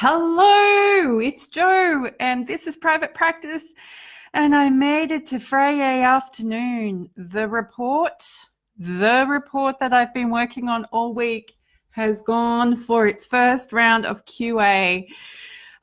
Hello, it's Jo, and this is Private Practice, and I made it to Fri-yay afternoon. The report that I've been working on all week has gone for its first round of QA.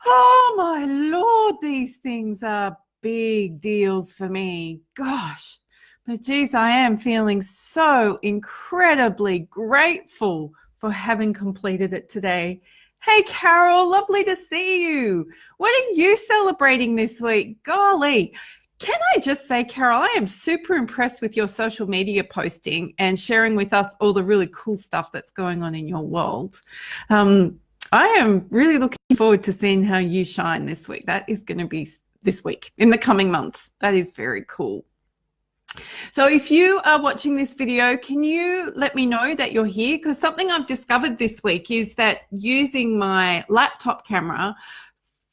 Oh my Lord, these things are big deals for me. Gosh, but geez, I am feeling so incredibly grateful for having completed it today. Hey, Carol, lovely to see you. What are you celebrating this week? Golly, can I just say, Carol, I am super impressed with your social media posting and sharing with us all the really cool stuff that's going on in your world. I am really looking forward to seeing how you shine this week. That is going to be this week, in the coming months. That is very cool. So if you are watching this video, can you let me know that you're here? Because something I've discovered this week is that using my laptop camera,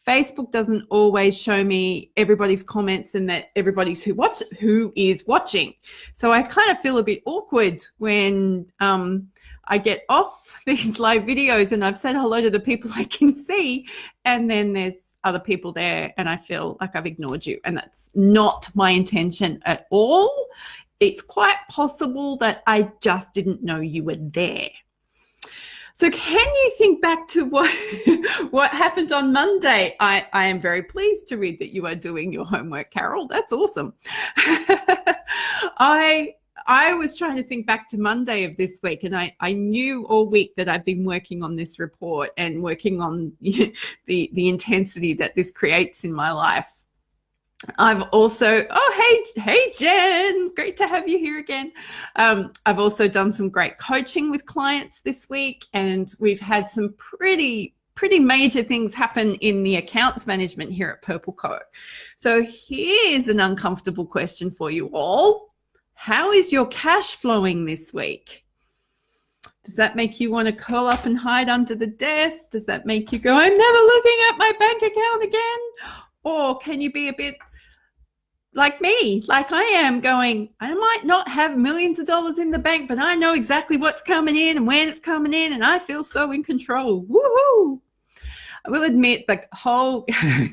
Facebook doesn't always show me everybody's comments and that everybody's who is watching. So I kind of feel a bit awkward when I get off these live videos and I've said hello to the people I can see, and then there's other people there and I feel like I've ignored you, and that's not my intention at all. It's quite possible that I just didn't know you were there. So can you think back to what happened on Monday? I am very pleased to read that you are doing your homework, Carol. That's awesome. I was trying to think back to Monday of this week, and I knew all week that I've been working on this report and working on the intensity that this creates in my life. I've also, hey Jen, great to have you here again. I've also done some great coaching with clients this week, and we've had some pretty major things happen in the accounts management here at Purple Co. So here's an uncomfortable question for you all. How is your cash flowing this week? Does that make you want to curl up and hide under the desk? Does that make you go, I'm never looking at my bank account again? Or can you be a bit like me, like I am, going, I might not have millions of dollars in the bank, but I know exactly what's coming in and when it's coming in, and I feel so in control. Woohoo! I will admit the whole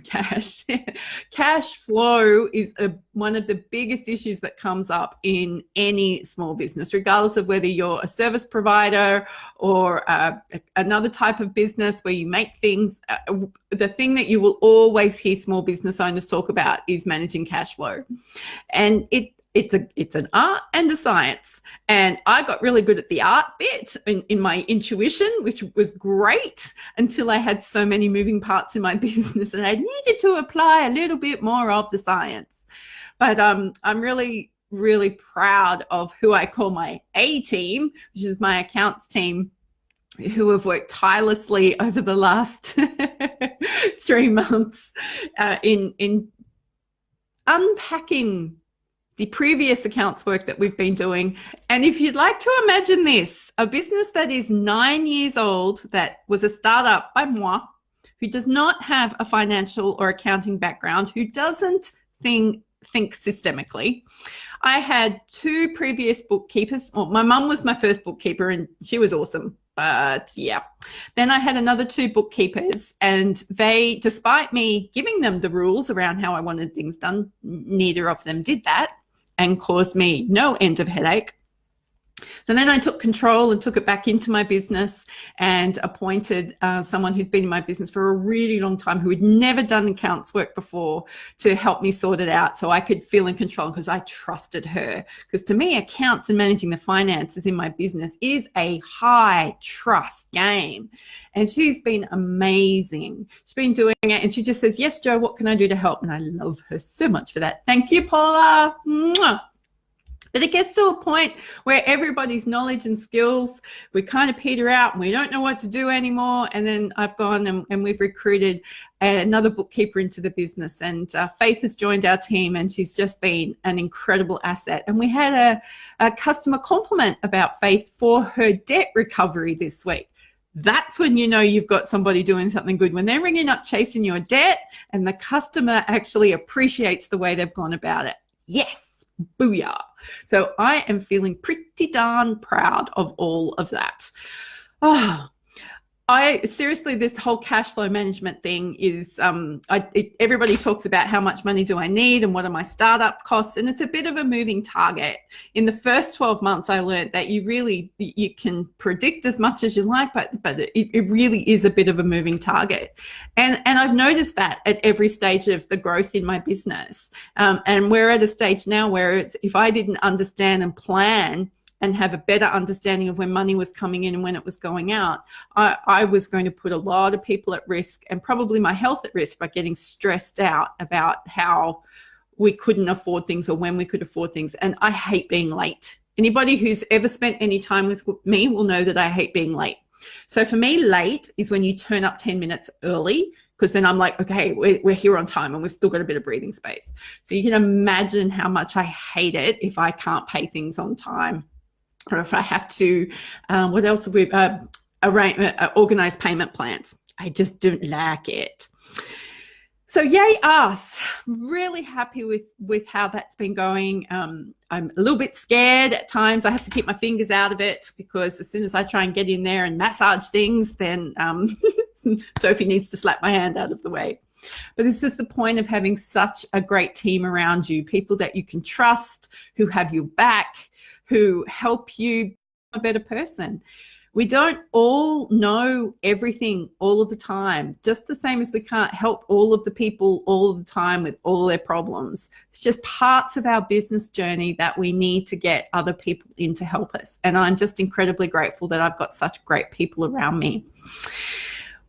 cash flow is one of the biggest issues that comes up in any small business, regardless of whether you're a service provider or another type of business where you make things. The thing that you will always hear small business owners talk about is managing cash flow. And it's an art and a science. And I got really good at the art bit in my intuition, which was great until I had so many moving parts in my business and I needed to apply a little bit more of the science. But I'm really, really proud of who I call my A team, which is my accounts team, who have worked tirelessly over the last 3 months in unpacking the previous accounts work that we've been doing. And if you'd like to imagine this, a business that is 9 years old, that was a startup by moi, who does not have a financial or accounting background, who doesn't think systemically. I had 2 previous bookkeepers. Well, my mum was my first bookkeeper and she was awesome. But yeah, then I had another 2 bookkeepers, and they, despite me giving them the rules around how I wanted things done, neither of them did that and caused me no end of headache. So then I took control and took it back into my business and appointed someone who'd been in my business for a really long time, who had never done accounts work before, to help me sort it out so I could feel in control, because I trusted her. Because to me, accounts and managing the finances in my business is a high trust game. And she's been amazing. She's been doing it, and she just says, yes, Jo, what can I do to help? And I love her so much for that. Thank you, Paula. Mwah. But it gets to a point where everybody's knowledge and skills, we kind of peter out and we don't know what to do anymore. And then I've gone and we've recruited another bookkeeper into the business, and Faith has joined our team, and she's just been an incredible asset. And we had a customer compliment about Faith for her debt recovery this week. That's when you know you've got somebody doing something good, when they're ringing up chasing your debt and the customer actually appreciates the way they've gone about it. Yes. Booyah. So I am feeling pretty darn proud of all of that. Oh, I seriously, this whole cash flow management thing is, everybody talks about how much money do I need and what are my startup costs, and it's a bit of a moving target. In the first 12 months, I learned that you can predict as much as you like, but it really is a bit of a moving target. And I've noticed that at every stage of the growth in my business. And we're at a stage now where if I didn't understand and plan and have a better understanding of when money was coming in and when it was going out, I was going to put a lot of people at risk and probably my health at risk by getting stressed out about how we couldn't afford things or when we could afford things. And I hate being late. Anybody who's ever spent any time with me will know that I hate being late. So for me, late is when you turn up 10 minutes early, because then I'm like, okay, we're here on time and we've still got a bit of breathing space. So you can imagine how much I hate it if I can't pay things on time, or if I have to, what else have we, organize payment plans. I just don't like it. So yay us, really happy with how that's been going. I'm a little bit scared at times. I have to keep my fingers out of it because as soon as I try and get in there and massage things, then Sophie needs to slap my hand out of the way. But this is the point of having such a great team around you, people that you can trust, who have your back, who help you be a better person. We don't all know everything all of the time, just the same as we can't help all of the people all of the time with all their problems. It's just parts of our business journey that we need to get other people in to help us. And I'm just incredibly grateful that I've got such great people around me.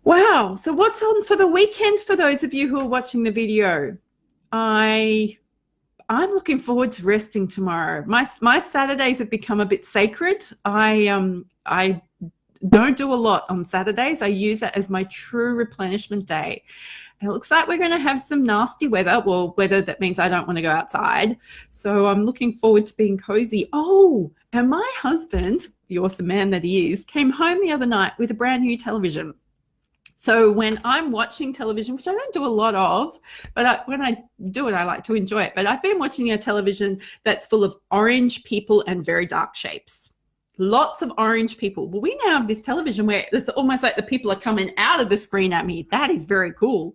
Wow. So what's on for the weekend for those of you who are watching the video? I'm looking forward to resting tomorrow. My Saturdays have become a bit sacred. I don't do a lot on Saturdays. I use that as my true replenishment day. And it looks like we're going to have some nasty weather. Well, weather that means I don't want to go outside. So I'm looking forward to being cozy. Oh, and my husband, the awesome man that he is, came home the other night with a brand new television. So when I'm watching television, which I don't do a lot of, but when I do it, I like to enjoy it. But I've been watching a television that's full of orange people and very dark shapes. Lots of orange people. Well, we now have this television where it's almost like the people are coming out of the screen at me. That is very cool.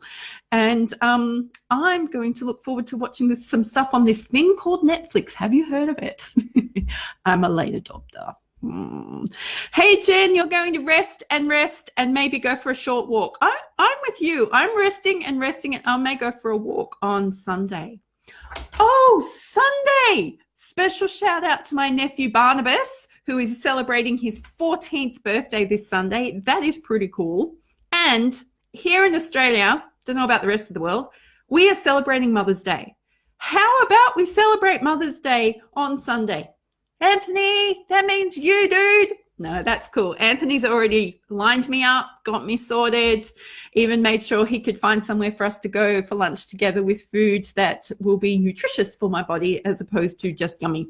And I'm going to look forward to watching some stuff on this thing called Netflix. Have you heard of it? I'm a late adopter. Hey Jen, you're going to rest and maybe go for a short walk. I'm with you. I'm resting and I may go for a walk on Sunday. Oh, Sunday! Special shout out to my nephew Barnabas, who is celebrating his 14th birthday this Sunday. That is pretty cool. And here in Australia, don't know about the rest of the world, we are celebrating Mother's Day. How about we celebrate Mother's Day on Sunday? Anthony, that means you, dude. No, that's cool. Anthony's already lined me up, got me sorted, even made sure he could find somewhere for us to go for lunch together with food that will be nutritious for my body as opposed to just yummy.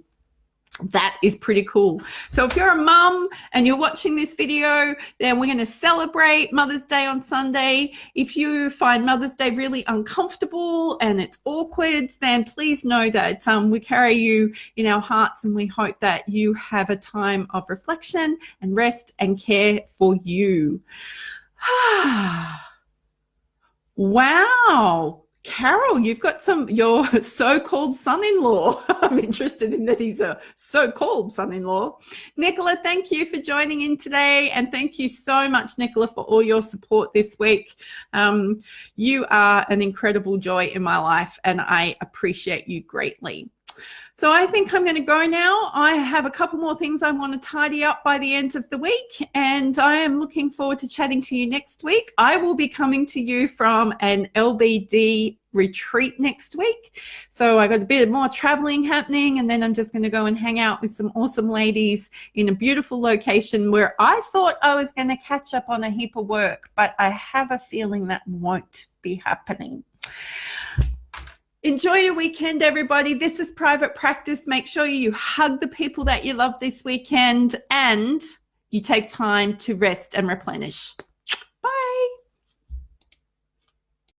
That is pretty cool. So if you're a mum and you're watching this video, then we're going to celebrate Mother's Day on Sunday. If you find Mother's Day really uncomfortable and it's awkward, then please know that we carry you in our hearts and we hope that you have a time of reflection and rest and care for you. Wow. Carol, you've got your so-called son-in-law. I'm interested in that he's a so-called son-in-law. Nicola, thank you for joining in today. And thank you so much, Nicola, for all your support this week. You are an incredible joy in my life, and I appreciate you greatly. So I think I'm going to go now. I have a couple more things I want to tidy up by the end of the week, and I am looking forward to chatting to you next week. I will be coming to you from an LBD retreat next week. So I got a bit more traveling happening, and then I'm just going to go and hang out with some awesome ladies in a beautiful location where I thought I was going to catch up on a heap of work, but I have a feeling that won't be happening. Enjoy your weekend, everybody. This is Private Practice. Make sure you hug the people that you love this weekend and you take time to rest and replenish.